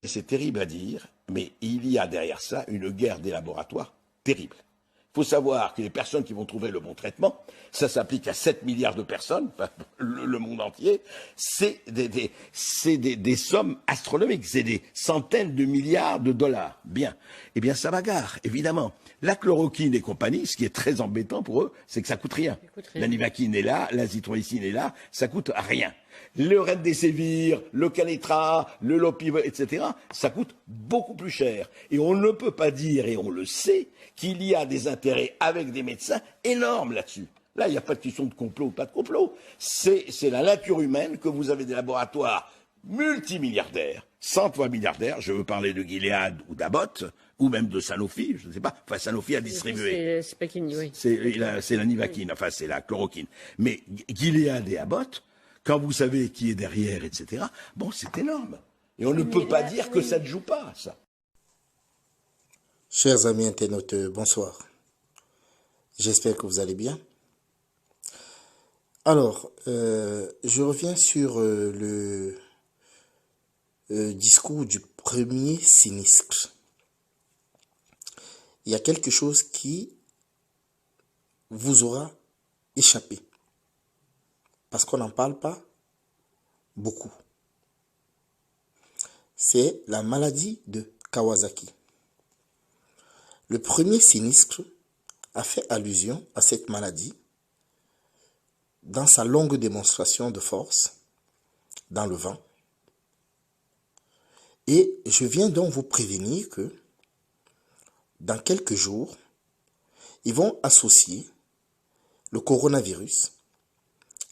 C'est terrible à dire, mais il y a derrière ça une guerre des laboratoires terrible. Il faut savoir que les personnes qui vont trouver le bon traitement, ça s'applique à 7 milliards de personnes, enfin, le monde entier, c'est des sommes astronomiques, c'est des centaines de milliards de dollars. Bien. Eh bien, ça bagarre, évidemment. La chloroquine et compagnie, ce qui est très embêtant pour eux, c'est que ça coûte rien. La nivaquine est là, l'azithromycine est là, ça coûte rien. Le remdesivir, le Kenetra, le Lopivir, etc., ça coûte beaucoup plus cher. Et on ne peut pas dire, et on le sait, qu'il y a des intérêts avec des médecins énormes là-dessus. Là, il n'y a pas de question de complot ou pas de complot. C'est la nature humaine que vous avez des laboratoires multimilliardaires, 100 fois milliardaires, je veux parler de Gilead ou d'Abbott, ou même de Sanofi, je ne sais pas. Enfin, Sanofi a distribué. C'est Pakini, oui. C'est la nivaquine, enfin, c'est la chloroquine. Mais Gilead et Abbott, quand vous savez qui est derrière, etc., bon, c'est énorme. Et on ne peut pas dire que ça ne joue pas, ça. Chers amis internautes, bonsoir. J'espère que vous allez bien. Alors, je reviens sur le discours du premier sinistre. Il y a quelque chose qui vous aura échappé. Parce qu'on n'en parle pas beaucoup. C'est la maladie de Kawasaki. Le premier sinistre a fait allusion à cette maladie dans sa longue démonstration de force dans le vent. Et je viens donc vous prévenir que dans quelques jours, ils vont associer le coronavirus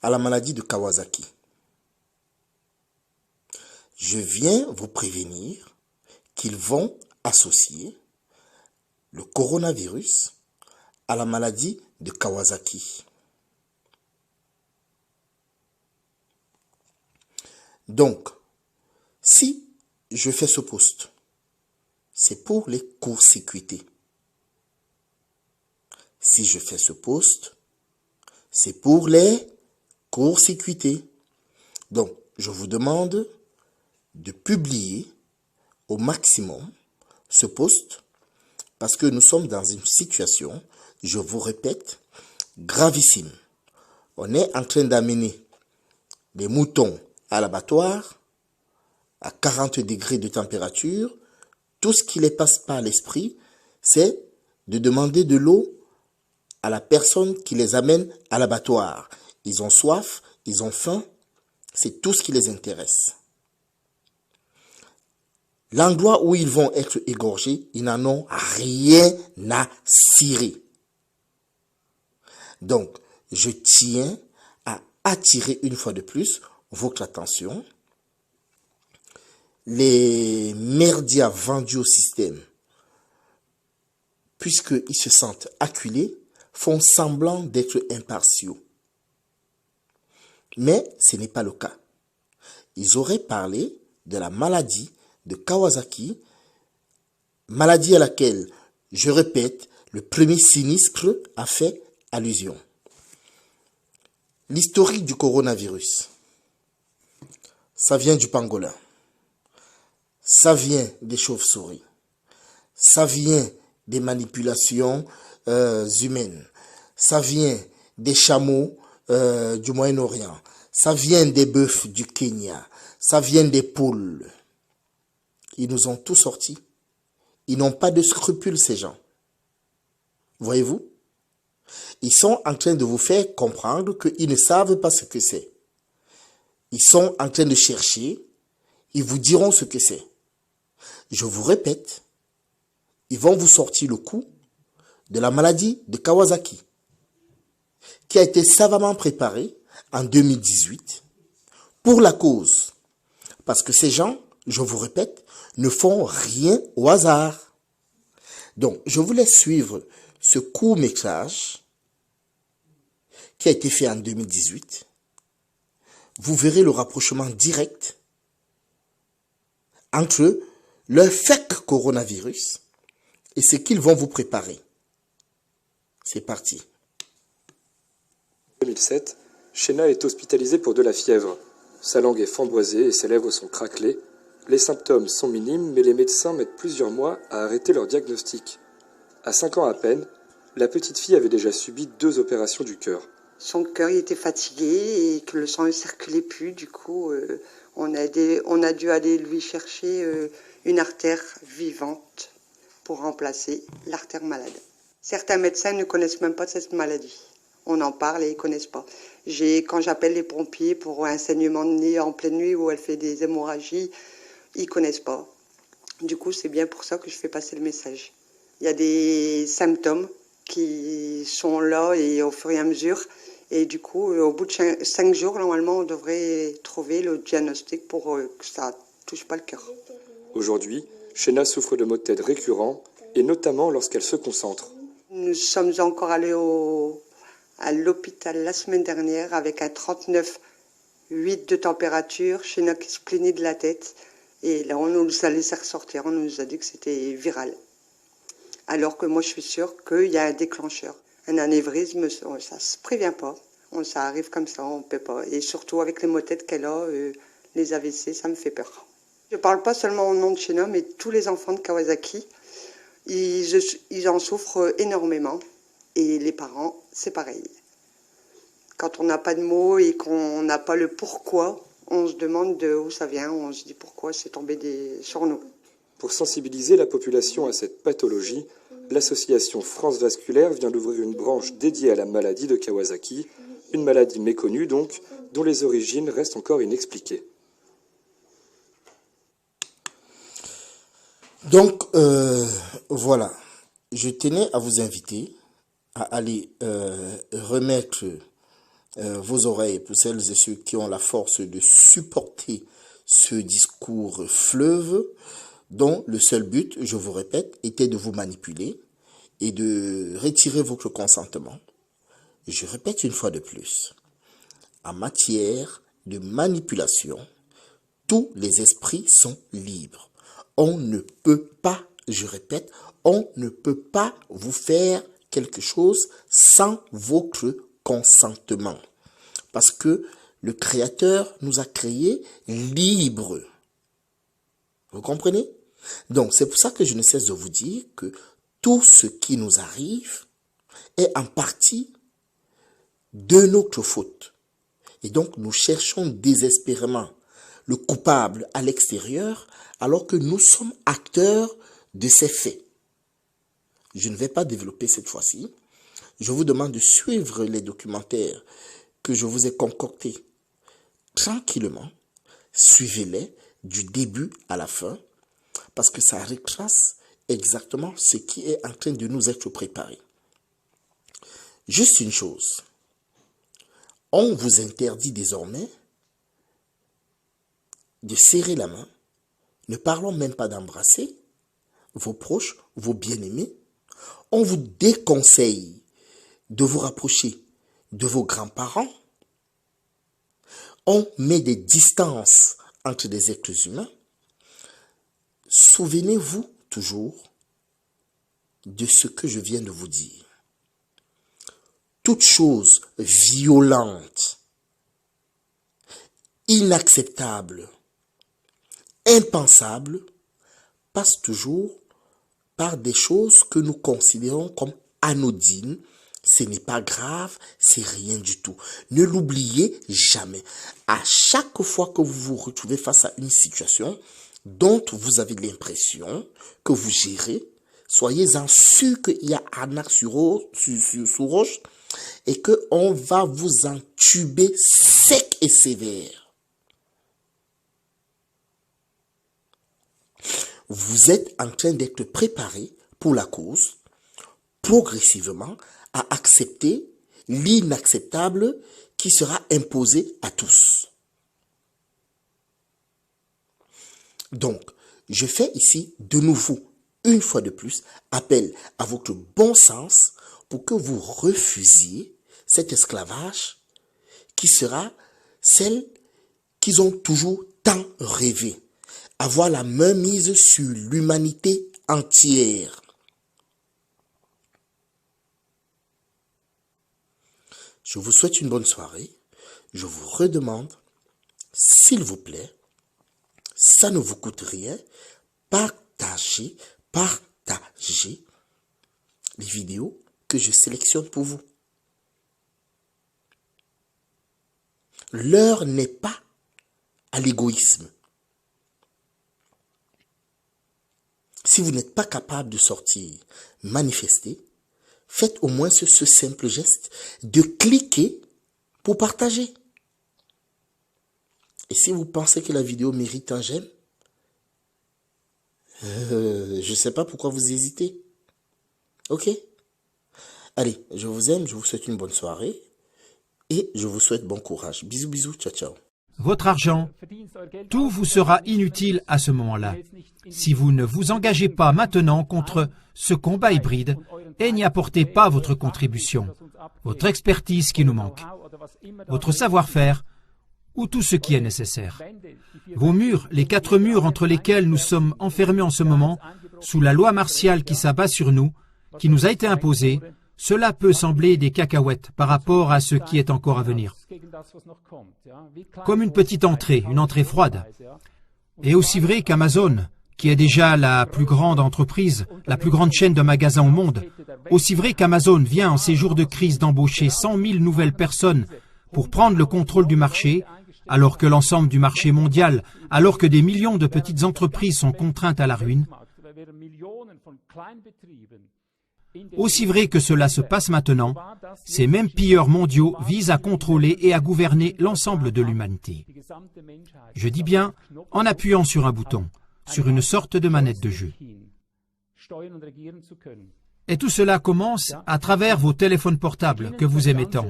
à la maladie de Kawasaki. Je viens vous prévenir qu'ils vont associer le coronavirus à la maladie de Kawasaki. Donc, si je fais ce post, c'est pour les court-circuiter. Si je fais ce post, c'est pour les court-circuiter. Donc, je vous demande de publier au maximum ce post parce que nous sommes dans une situation, je vous répète, gravissime. On est en train d'amener les moutons à l'abattoir à 40 degrés de température. Tout ce qui les passe par l'esprit, c'est de demander de l'eau à la personne qui les amène à l'abattoir. Ils ont soif, ils ont faim, c'est tout ce qui les intéresse. L'endroit où ils vont être égorgés, ils n'en ont rien à cirer. Donc, je tiens à attirer une fois de plus votre attention. Les merdias vendus au système, puisqu'ils se sentent acculés, font semblant d'être impartiaux. Mais ce n'est pas le cas. Ils auraient parlé de la maladie de Kawasaki, maladie à laquelle, je répète, le premier sinistre a fait allusion. L'historique du coronavirus, ça vient du pangolin, ça vient des chauves-souris, ça vient des manipulations humaines, ça vient des chameaux du Moyen-Orient, ça vient des bœufs du Kenya, ça vient des poules. Ils nous ont tout sorti. Ils n'ont pas de scrupules, ces gens. Voyez-vous? Ils sont en train de vous faire comprendre qu'ils ne savent pas ce que c'est. Ils sont en train de chercher. Ils vous diront ce que c'est. Je vous répète, ils vont vous sortir le coup de la maladie de Kawasaki, qui a été savamment préparée en 2018 pour la cause. Parce que ces gens, je vous répète, ne font rien au hasard. Donc, je vous laisse suivre ce court-métrage qui a été fait en 2018. Vous verrez le rapprochement direct entre le fake coronavirus et ce qu'ils vont vous préparer. C'est parti. 2007, Shena est hospitalisée pour de la fièvre. Sa langue est framboisée et ses lèvres sont craquelées. Les symptômes sont minimes, mais les médecins mettent plusieurs mois à arrêter leur diagnostic. À 5 ans à peine, la petite fille avait déjà subi 2 opérations du cœur. Son cœur il était fatigué et que le sang ne circulait plus. Du coup, on a dû aller lui chercher une artère vivante pour remplacer l'artère malade. Certains médecins ne connaissent même pas de cette maladie. On en parle et ils ne connaissent pas. Quand j'appelle les pompiers pour un saignement de nez en pleine nuit où elle fait des hémorragies, ils ne connaissent pas. Du coup, c'est bien pour ça que je fais passer le message. Il y a des symptômes qui sont là et au fur et à mesure. Et du coup, au bout de 5 jours, normalement, on devrait trouver le diagnostic pour que ça ne touche pas le cœur. Aujourd'hui, Sheena souffre de maux de tête récurrents, et notamment lorsqu'elle se concentre. Nous sommes encore allés à l'hôpital la semaine dernière avec un 39,8 de température, Sheena qui se plaignait de la tête. Et là, on nous a laissé ressortir, on nous a dit que c'était viral. Alors que moi, je suis sûre qu'il y a un déclencheur. Un anévrisme, ça ne se prévient pas. Ça arrive comme ça, on ne peut pas. Et surtout avec les maux de tête qu'elle a, les AVC, ça me fait peur. Je ne parle pas seulement au nom de Sheena, mais tous les enfants de Kawasaki, ils en souffrent énormément. Et les parents, c'est pareil. Quand on n'a pas de mots et qu'on n'a pas le pourquoi, on se demande d'où ça vient, on se dit pourquoi c'est tombé sur nous. Pour sensibiliser la population à cette pathologie, l'association France Vasculaire vient d'ouvrir une branche dédiée à la maladie de Kawasaki, une maladie méconnue donc, dont les origines restent encore inexpliquées. Donc, voilà, je tenais à vous inviter à aller remettre vos oreilles pour celles et ceux qui ont la force de supporter ce discours fleuve dont le seul but, je vous répète, était de vous manipuler et de retirer votre consentement. Je répète une fois de plus, en matière de manipulation, tous les esprits sont libres. On ne peut pas, je répète, on ne peut pas vous faire quelque chose sans votre consentement. Parce que le Créateur nous a créés libres. Vous comprenez? Donc, c'est pour ça que je ne cesse de vous dire que tout ce qui nous arrive est en partie de notre faute. Et donc, nous cherchons désespérément le coupable à l'extérieur, alors que nous sommes acteurs de ces faits. Je ne vais pas développer cette fois-ci. Je vous demande de suivre les documentaires que je vous ai concoctés tranquillement. Suivez-les du début à la fin, parce que ça retrace exactement ce qui est en train de nous être préparé. Juste une chose, on vous interdit désormais de serrer la main, ne parlons même pas d'embrasser vos proches, vos bien-aimés. On vous déconseille de vous rapprocher de vos grands-parents. On met des distances entre des êtres humains. Souvenez-vous toujours de ce que je viens de vous dire. Toute chose violente, inacceptable, impensable, passe toujours par des choses que nous considérons comme anodines. Ce n'est pas grave, c'est rien du tout. Ne l'oubliez jamais. À chaque fois que vous vous retrouvez face à une situation dont vous avez l'impression que vous gérez, soyez-en sûr qu'il y a un arc sur roche et qu'on va vous entuber sec et sévère. Vous êtes en train d'être préparé pour la cause, progressivement, à accepter l'inacceptable qui sera imposé à tous. Donc, je fais ici de nouveau, une fois de plus, appel à votre bon sens pour que vous refusiez cet esclavage qui sera celle qu'ils ont toujours tant rêvé. Avoir la main mise sur l'humanité entière. Je vous souhaite une bonne soirée. Je vous redemande, s'il vous plaît, Ça ne vous coûte rien. Partagez les vidéos que je sélectionne pour vous. L'heure n'est pas à l'égoïsme. Si vous n'êtes pas capable de sortir, manifester, faites au moins ce simple geste de cliquer pour partager. Et si vous pensez que la vidéo mérite un j'aime, je ne sais pas pourquoi vous hésitez. Ok? Allez, je vous aime, je vous souhaite une bonne soirée et je vous souhaite bon courage. Bisous, bisous, ciao, ciao. Votre argent, tout vous sera inutile à ce moment-là, si vous ne vous engagez pas maintenant contre ce combat hybride et n'y apportez pas votre contribution, votre expertise qui nous manque, votre savoir-faire ou tout ce qui est nécessaire. Vos murs, les 4 murs entre lesquels nous sommes enfermés en ce moment, sous la loi martiale qui s'abat sur nous, qui nous a été imposée, cela peut sembler des cacahuètes par rapport à ce qui est encore à venir. Comme une petite entrée, une entrée froide. Et aussi vrai qu'Amazon, qui est déjà la plus grande entreprise, la plus grande chaîne de magasins au monde, aussi vrai qu'Amazon vient en ces jours de crise d'embaucher 100 000 nouvelles personnes pour prendre le contrôle du marché, alors que l'ensemble du marché mondial, alors que des millions de petites entreprises sont contraintes à la ruine, aussi vrai que cela se passe maintenant, ces mêmes pilleurs mondiaux visent à contrôler et à gouverner l'ensemble de l'humanité. Je dis bien en appuyant sur un bouton, sur une sorte de manette de jeu. Et tout cela commence à travers vos téléphones portables que vous aimez tant.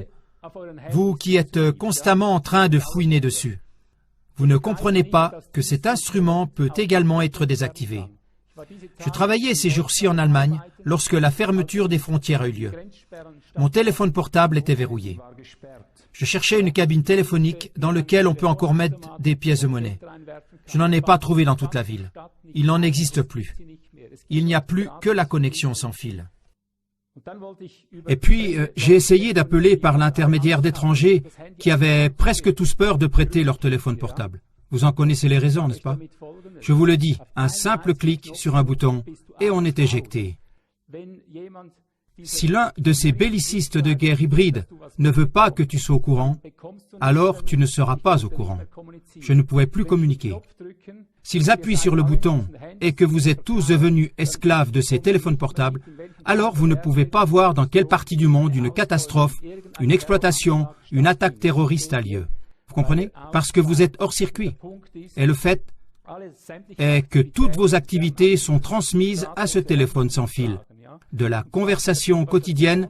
Vous qui êtes constamment en train de fouiner dessus. Vous ne comprenez pas que cet instrument peut également être désactivé. Je travaillais ces jours-ci en Allemagne lorsque la fermeture des frontières a eu lieu. Mon téléphone portable était verrouillé. Je cherchais une cabine téléphonique dans laquelle on peut encore mettre des pièces de monnaie. Je n'en ai pas trouvé dans toute la ville. Il n'en existe plus. Il n'y a plus que la connexion sans fil. Et puis, j'ai essayé d'appeler par l'intermédiaire d'étrangers qui avaient presque tous peur de prêter leur téléphone portable. Vous en connaissez les raisons, n'est-ce pas? Je vous le dis, un simple clic sur un bouton et on est éjecté. Si l'un de ces bellicistes de guerre hybride ne veut pas que tu sois au courant, alors tu ne seras pas au courant. Je ne pouvais plus communiquer. S'ils appuient sur le bouton et que vous êtes tous devenus esclaves de ces téléphones portables, alors vous ne pouvez pas voir dans quelle partie du monde une catastrophe, une exploitation, une attaque terroriste a lieu. Vous comprenez? Parce que vous êtes hors circuit. Et le fait est que toutes vos activités sont transmises à ce téléphone sans fil, de la conversation quotidienne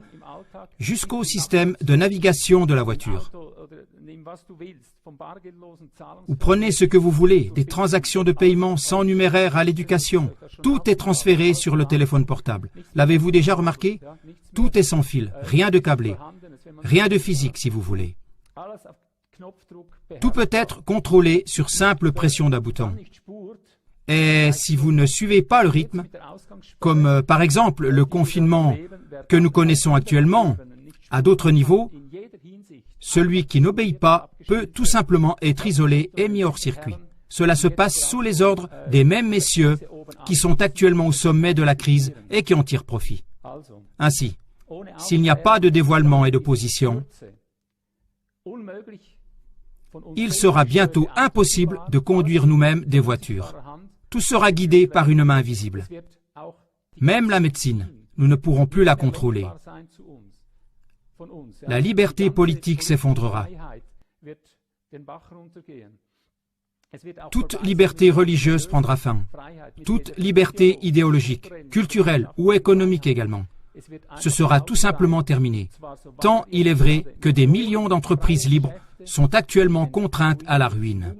jusqu'au système de navigation de la voiture. Vous prenez ce que vous voulez, des transactions de paiement sans numéraire à l'éducation. Tout est transféré sur le téléphone portable. L'avez-vous déjà remarqué? Tout est sans fil, rien de câblé, rien de physique si vous voulez. Tout peut être contrôlé sur simple pression d'un bouton. Et si vous ne suivez pas le rythme, comme par exemple le confinement que nous connaissons actuellement, à d'autres niveaux, celui qui n'obéit pas peut tout simplement être isolé et mis hors circuit. Cela se passe sous les ordres des mêmes messieurs qui sont actuellement au sommet de la crise et qui en tirent profit. Ainsi, s'il n'y a pas de dévoilement et d'opposition, il sera bientôt impossible de conduire nous-mêmes des voitures. Tout sera guidé par une main invisible. Même la médecine, nous ne pourrons plus la contrôler. La liberté politique s'effondrera. Toute liberté religieuse prendra fin. Toute liberté idéologique, culturelle ou économique également. Ce sera tout simplement terminé. Tant il est vrai que des millions d'entreprises libres sont actuellement contraintes à la ruine.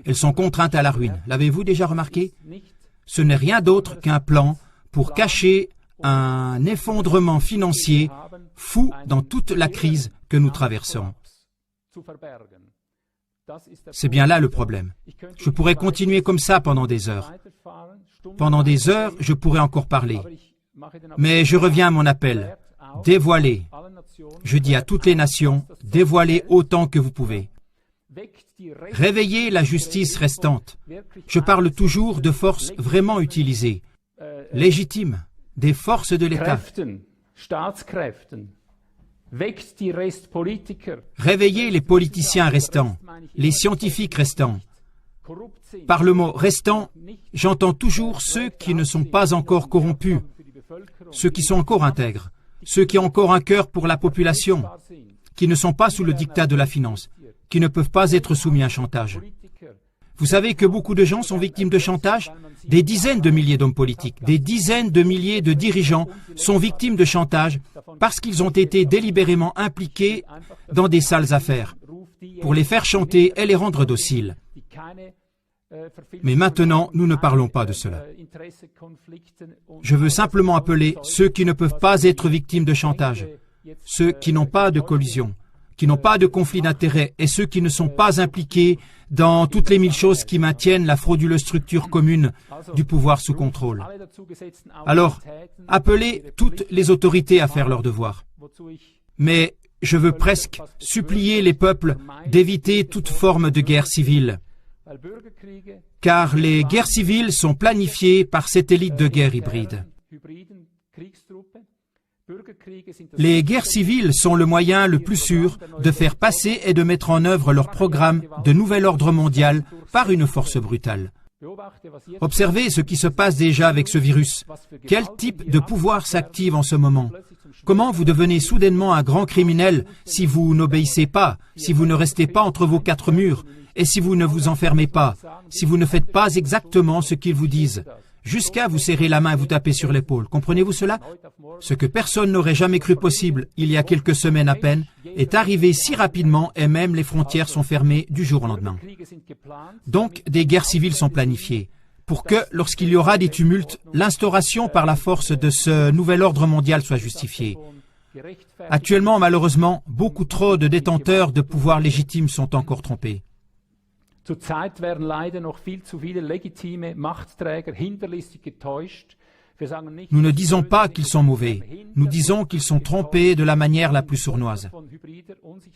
Elles sont contraintes à la ruine. L'avez-vous déjà remarqué? Ce n'est rien d'autre qu'un plan pour cacher un effondrement financier fou dans toute la crise que nous traversons. C'est bien là le problème. Je pourrais continuer comme ça pendant des heures. Pendant des heures, je pourrais encore parler. Mais je reviens à mon appel. Dévoilez. Je dis à toutes les nations, dévoilez autant que vous pouvez. Réveillez la justice restante. Je parle toujours de forces vraiment utilisées, légitimes, des forces de l'État. Réveillez les politiciens restants, les scientifiques restants. Par le mot « restant », j'entends toujours ceux qui ne sont pas encore corrompus, ceux qui sont encore intègres, ceux qui ont encore un cœur pour la population, qui ne sont pas sous le diktat de la finance, qui ne peuvent pas être soumis à un chantage. Vous savez que beaucoup de gens sont victimes de chantage? Des dizaines de milliers d'hommes politiques, des dizaines de milliers de dirigeants sont victimes de chantage parce qu'ils ont été délibérément impliqués dans des sales affaires pour les faire chanter et les rendre dociles. Mais maintenant, nous ne parlons pas de cela. Je veux simplement appeler ceux qui ne peuvent pas être victimes de chantage, ceux qui n'ont pas de collusion, qui n'ont pas de conflit d'intérêts et ceux qui ne sont pas impliqués dans toutes les 1000 choses qui maintiennent la frauduleuse structure commune du pouvoir sous contrôle. Alors, appelez toutes les autorités à faire leur devoir. Mais je veux presque supplier les peuples d'éviter toute forme de guerre civile, car les guerres civiles sont planifiées par cette élite de guerre hybride. Les guerres civiles sont le moyen le plus sûr de faire passer et de mettre en œuvre leur programme de nouvel ordre mondial par une force brutale. Observez ce qui se passe déjà avec ce virus. Quel type de pouvoir s'active en ce moment? Comment vous devenez soudainement un grand criminel si vous n'obéissez pas, si vous ne restez pas entre vos 4 murs, et si vous ne vous enfermez pas, si vous ne faites pas exactement ce qu'ils vous disent, jusqu'à vous serrer la main et vous taper sur l'épaule. Comprenez-vous cela? Ce que personne n'aurait jamais cru possible il y a quelques semaines à peine est arrivé si rapidement et même les frontières sont fermées du jour au lendemain. Donc, des guerres civiles sont planifiées pour que, lorsqu'il y aura des tumultes, l'instauration par la force de ce nouvel ordre mondial soit justifiée. Actuellement, malheureusement, beaucoup trop de détenteurs de pouvoirs légitimes sont encore trompés. Zurzeit werden leider noch viel zu viele legitime Machtträger hinterlistig getäuscht. Nous ne disons pas qu'ils sont mauvais, nous disons qu'ils sont trompés de la manière la plus sournoise.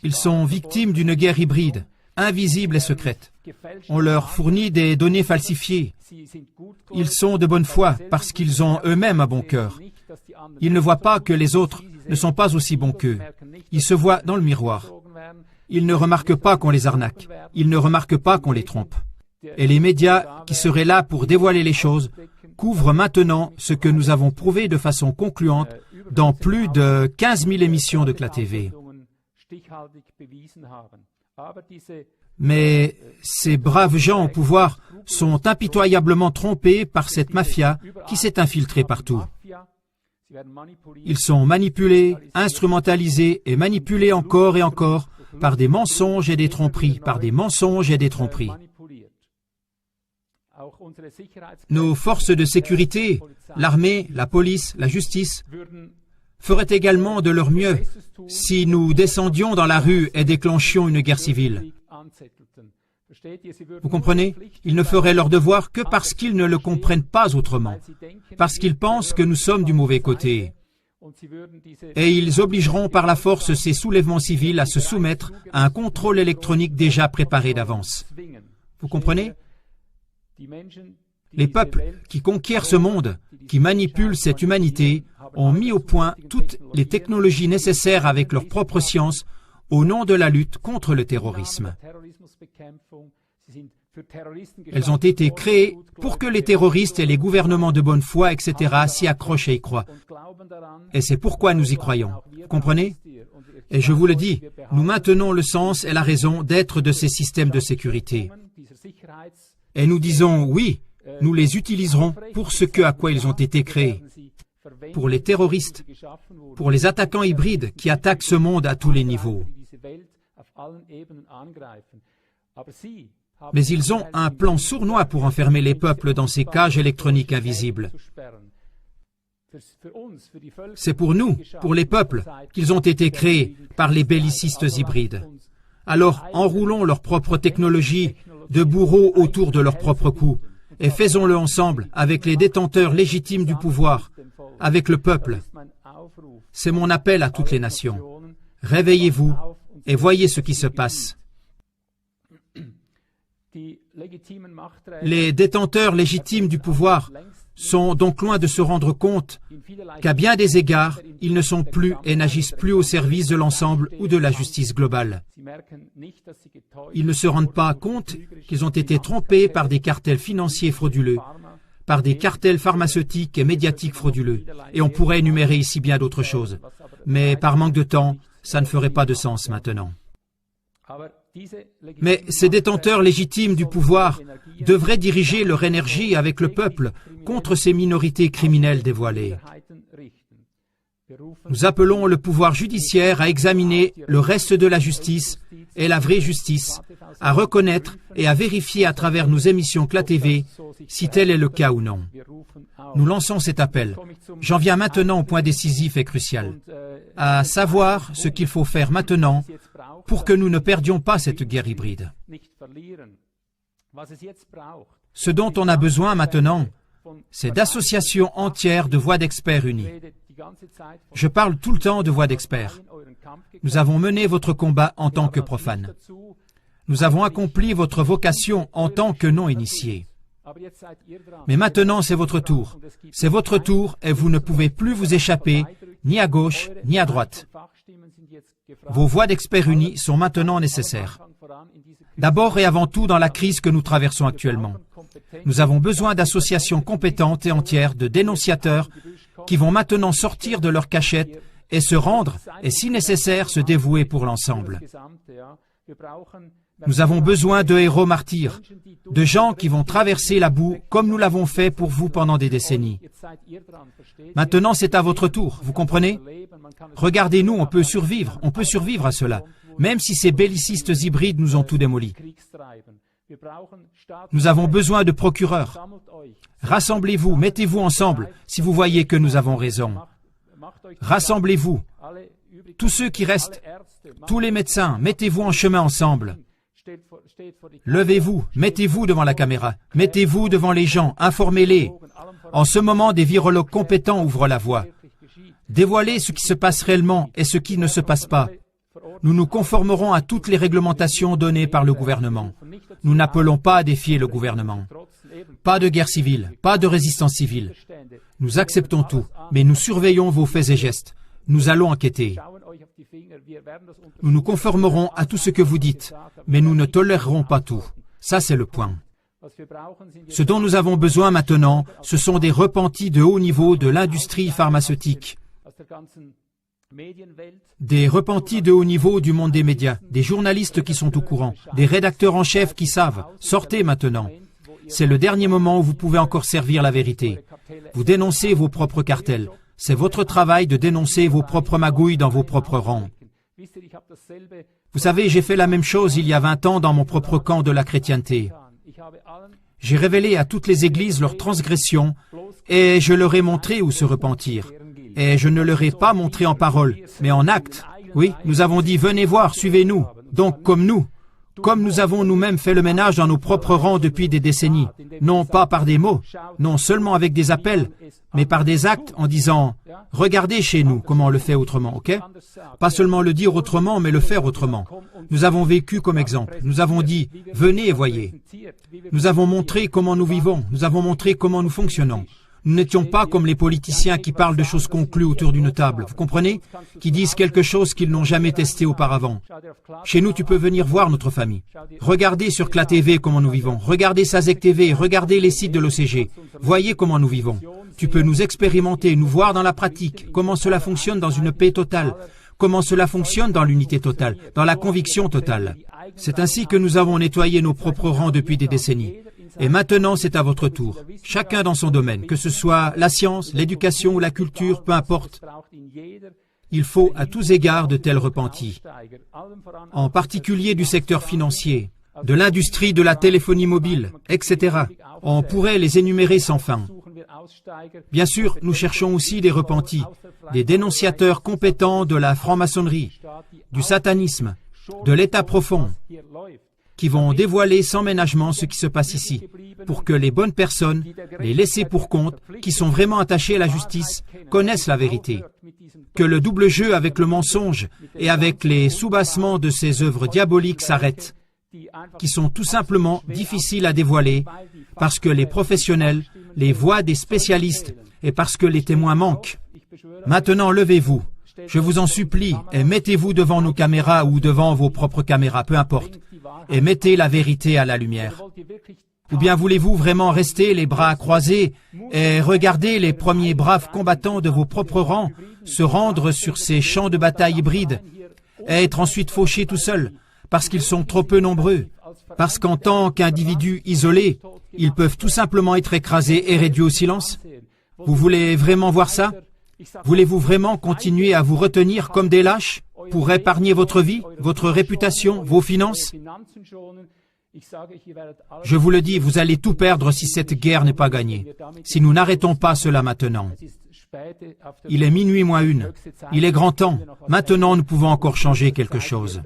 Ils sont victimes d'une guerre hybride, invisible et secrète. On leur fournit des données falsifiées. Ils sont de bonne foi parce qu'ils ont eux-mêmes un bon cœur. Ils ne voient pas que les autres ne sont pas aussi bons qu'eux. Ils se voient dans le miroir. Ils ne remarquent pas qu'on les arnaque. Ils ne remarquent pas qu'on les trompe. Et les médias, qui seraient là pour dévoiler les choses, couvrent maintenant ce que nous avons prouvé de façon concluante dans plus de 15 000 émissions de CLA TV. Mais ces braves gens au pouvoir sont impitoyablement trompés par cette mafia qui s'est infiltrée partout. Ils sont manipulés, instrumentalisés et manipulés encore et encore par des mensonges et des tromperies, par des mensonges et des tromperies. Nos forces de sécurité, l'armée, la police, la justice, feraient également de leur mieux si nous descendions dans la rue et déclenchions une guerre civile. Vous comprenez? Ils ne feraient leur devoir que parce qu'ils ne le comprennent pas autrement, parce qu'ils pensent que nous sommes du mauvais côté. Et ils obligeront par la force ces soulèvements civils à se soumettre à un contrôle électronique déjà préparé d'avance. Vous comprenez? Les peuples qui conquièrent ce monde, qui manipulent cette humanité, ont mis au point toutes les technologies nécessaires avec leur propre science au nom de la lutte contre le terrorisme. Elles ont été créées pour que les terroristes et les gouvernements de bonne foi, etc., s'y accrochent et y croient. Et c'est pourquoi nous y croyons. Vous comprenez? Et je vous le dis, nous maintenons le sens et la raison d'être de ces systèmes de sécurité. Et nous disons, oui, nous les utiliserons pour ce à quoi ils ont été créés. Pour les terroristes, pour les attaquants hybrides qui attaquent ce monde à tous les niveaux. Mais ils ont un plan sournois pour enfermer les peuples dans ces cages électroniques invisibles. C'est pour nous, pour les peuples, qu'ils ont été créés par les bellicistes hybrides. Alors enroulons leur propre technologie de bourreaux autour de leur propre cou et faisons-le ensemble avec les détenteurs légitimes du pouvoir, avec le peuple. C'est mon appel à toutes les nations. Réveillez-vous et voyez ce qui se passe. Les détenteurs légitimes du pouvoir sont donc loin de se rendre compte qu'à bien des égards, ils ne sont plus et n'agissent plus au service de l'ensemble ou de la justice globale. Ils ne se rendent pas compte qu'ils ont été trompés par des cartels financiers frauduleux, par des cartels pharmaceutiques et médiatiques frauduleux. Et on pourrait énumérer ici bien d'autres choses. Mais par manque de temps, ça ne ferait pas de sens maintenant. Mais ces détenteurs légitimes du pouvoir devraient diriger leur énergie avec le peuple contre ces minorités criminelles dévoilées. Nous appelons le pouvoir judiciaire à examiner le reste de la justice et la vraie justice, à reconnaître et à vérifier à travers nos émissions CLA TV si tel est le cas ou non. Nous lançons cet appel. J'en viens maintenant au point décisif et crucial, à savoir ce qu'il faut faire maintenant pour que nous ne perdions pas cette guerre hybride. Ce dont on a besoin maintenant, c'est d'associations entières de voix d'experts unis. Je parle tout le temps de voix d'experts. Nous avons mené votre combat en tant que profanes. Nous avons accompli votre vocation en tant que non-initiés. Mais maintenant, c'est votre tour. C'est votre tour et vous ne pouvez plus vous échapper, ni à gauche, ni à droite. Vos voix d'experts unis sont maintenant nécessaires. D'abord et avant tout dans la crise que nous traversons actuellement. Nous avons besoin d'associations compétentes et entières de dénonciateurs qui vont maintenant sortir de leur cachette et se rendre, et si nécessaire, se dévouer pour l'ensemble. Nous avons besoin de héros martyrs, de gens qui vont traverser la boue comme nous l'avons fait pour vous pendant des décennies. Maintenant, c'est à votre tour, vous comprenez? Regardez-nous, on peut survivre à cela, même si ces bellicistes hybrides nous ont tout démoli. Nous avons besoin de procureurs. Rassemblez-vous, mettez-vous ensemble si vous voyez que nous avons raison. Rassemblez-vous. Tous ceux qui restent, tous les médecins, mettez-vous en chemin ensemble. Levez-vous, mettez-vous devant la caméra, mettez-vous devant les gens, informez-les. En ce moment, des virologues compétents ouvrent la voie. Dévoilez ce qui se passe réellement et ce qui ne se passe pas. Nous nous conformerons à toutes les réglementations données par le gouvernement. Nous n'appelons pas à défier le gouvernement. Pas de guerre civile, pas de résistance civile. Nous acceptons tout, mais nous surveillons vos faits et gestes. Nous allons enquêter. Nous nous conformerons à tout ce que vous dites, mais nous ne tolérerons pas tout. Ça, c'est le point. Ce dont nous avons besoin maintenant, ce sont des repentis de haut niveau de l'industrie pharmaceutique. Des repentis de haut niveau du monde des médias, des journalistes qui sont au courant, des rédacteurs en chef qui savent. Sortez maintenant. C'est le dernier moment où vous pouvez encore servir la vérité. Vous dénoncez vos propres cartels. C'est votre travail de dénoncer vos propres magouilles dans vos propres rangs. Vous savez, j'ai fait la même chose il y a 20 ans dans mon propre camp de la chrétienté. J'ai révélé à toutes les églises leurs transgressions et je leur ai montré où se repentir. Et je ne leur ai pas montré en parole, mais en acte. Oui, nous avons dit, venez voir, suivez-nous. Donc, comme nous avons nous-mêmes fait le ménage dans nos propres rangs depuis des décennies, non pas par des mots, non seulement avec des appels, mais par des actes en disant « Regardez chez nous comment on le fait autrement, ok ?» Pas seulement le dire autrement, mais le faire autrement. Nous avons vécu comme exemple. Nous avons dit « Venez et voyez ». Nous avons montré comment nous vivons. Nous avons montré comment nous fonctionnons. Nous n'étions pas comme les politiciens qui parlent de choses conclues autour d'une table, vous comprenez? Qui disent quelque chose qu'ils n'ont jamais testé auparavant. Chez nous, tu peux venir voir notre famille. Regardez sur CLA TV comment nous vivons. Regardez Sazek TV, regardez les sites de l'OCG. Voyez comment nous vivons. Tu peux nous expérimenter, nous voir dans la pratique, comment cela fonctionne dans une paix totale, comment cela fonctionne dans l'unité totale, dans la conviction totale. C'est ainsi que nous avons nettoyé nos propres rangs depuis des décennies. Et maintenant, c'est à votre tour. Chacun dans son domaine, que ce soit la science, l'éducation ou la culture, peu importe. Il faut à tous égards de tels repentis, en particulier du secteur financier, de l'industrie de la téléphonie mobile, etc. On pourrait les énumérer sans fin. Bien sûr, nous cherchons aussi des repentis, des dénonciateurs compétents de la franc-maçonnerie, du satanisme, de l'état profond, qui vont dévoiler sans ménagement ce qui se passe ici, pour que les bonnes personnes, les laissés pour compte, qui sont vraiment attachés à la justice, connaissent la vérité. Que le double jeu avec le mensonge et avec les soubassements de ces œuvres diaboliques s'arrête. qui sont tout simplement difficiles à dévoiler parce que les professionnels, les voix des spécialistes et parce que les témoins manquent. Maintenant, levez-vous. Je vous en supplie, et mettez-vous devant nos caméras ou devant vos propres caméras, peu importe, et mettez la vérité à la lumière. Ou bien voulez-vous vraiment rester les bras croisés et regarder les premiers braves combattants de vos propres rangs se rendre sur ces champs de bataille hybrides et être ensuite fauchés tout seuls parce qu'ils sont trop peu nombreux, parce qu'en tant qu'individus isolés, ils peuvent tout simplement être écrasés et réduits au silence? Vous voulez vraiment voir ça? Voulez-vous vraiment continuer à vous retenir comme des lâches pour épargner votre vie, votre réputation, vos finances? Je vous le dis, vous allez tout perdre si cette guerre n'est pas gagnée, si nous n'arrêtons pas cela maintenant. Il est minuit moins une. Il est grand temps. Maintenant, nous pouvons encore changer quelque chose.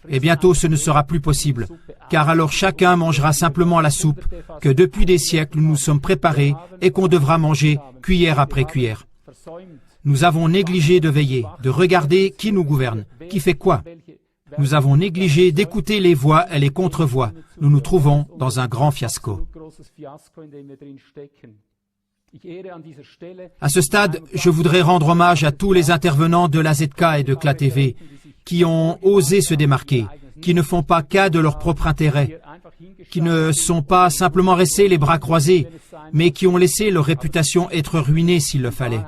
Et bientôt, ce ne sera plus possible, car alors chacun mangera simplement la soupe que depuis des siècles nous nous sommes préparés et qu'on devra manger cuillère après cuillère. Nous avons négligé de veiller, de regarder qui nous gouverne, qui fait quoi. Nous avons négligé d'écouter les voix et les contre-voix. Nous nous trouvons dans un grand fiasco. À ce stade, je voudrais rendre hommage à tous les intervenants de la ZK et de CLA TV qui ont osé se démarquer, qui ne font pas cas de leur propre intérêt, qui ne sont pas simplement restés les bras croisés, mais qui ont laissé leur réputation être ruinée s'il le fallait.